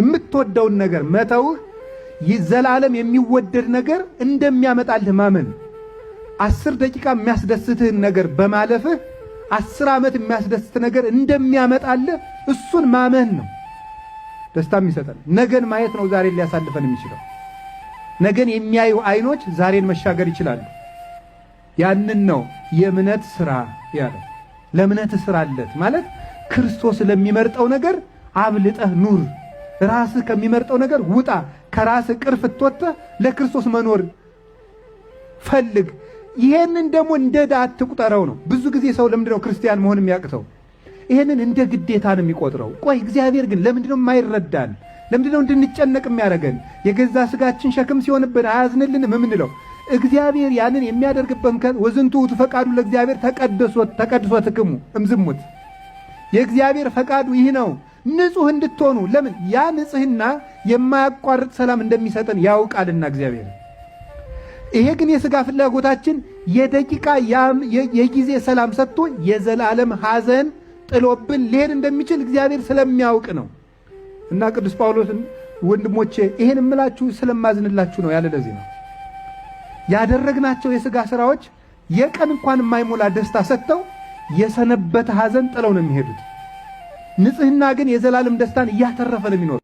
የምትወደውን ነገር መተውህ ዘላለም የሚወደድ ነገር እንደሚያመጣልህ ማመን። 10 ደቂቃ የሚያስደስትህን ነገር በማለፍህ 10 ዓመት የሚያስደስት ነገር እንደሚያመጣልህ እሱን ማመን ነው ደስታም ይሰጣል። ነገን ማየት ነው ዛሬን ሊያሳልፈን የሚችለው። ነገን የሚያዩ አይኖች ዛሬን መሻገር ይችላሉ። ያንን ነው የእምነት ሥራ ያለው። ለእምነት ሥራለት ማለት ክርስቶስ ለሚመርጠው ነገር አብልጠህ ኑር። ራስህ ከሚመርጠው ነገር ውጣ። ከራስህ ቅርፍት ወጥተህ ለክርስቶስ መኖር ፈልግ። ይሄንን ደግሞ እንደ ዕዳ አትቁጠረው ነው። ብዙ ጊዜ ሰው ለምንድነው ክርስቲያን መሆን የሚያቅተው? ይሄንን እንደ ግዴታ ነው የሚቆጥረው። ቆይ እግዚአብሔር ግን ለምንድነው የማይረዳን? ለምንድነው እንድንጨነቅ የሚያደርገን? የገዛ ስጋችን ሸክም ሲሆንብን አያዝንልንም የምንለው? እግዚአብሔር ያንን የሚያደርግበት ምክንያት ወዝንቱ ፈቃዱ ለእግዚአብሔር ተቀድሶ ትክሙ እምዝሙት። የእግዚአብሔር ፈቃዱ ይህ ነው፣ ንጹህ እንድትሆኑ። ለምን? ያ ንጽህና የማያቋርጥ ሰላም እንደሚሰጠን ያውቃልና እግዚአብሔር። ይሄ ግን የሥጋ ፍላጎታችን የደቂቃ የጊዜ ሰላም ሰጥቶ የዘላለም ሐዘን ጥሎብን ሊሄድ እንደሚችል እግዚአብሔር ስለሚያውቅ ነው። እና ቅዱስ ጳውሎስን ወንድሞቼ ይሄን እምላችሁ ስለማዝንላችሁ ነው ያለ ለዚህ ነው። ያደረግናቸው የሥጋ ሥራዎች የቀን እንኳን የማይሞላ ደስታ ሰጥተው የሰነበተ ሐዘን ጥለው ነው የሚሄዱት። ንጽህና ግን የዘላለም ደስታን እያተረፈ ነው የሚኖር።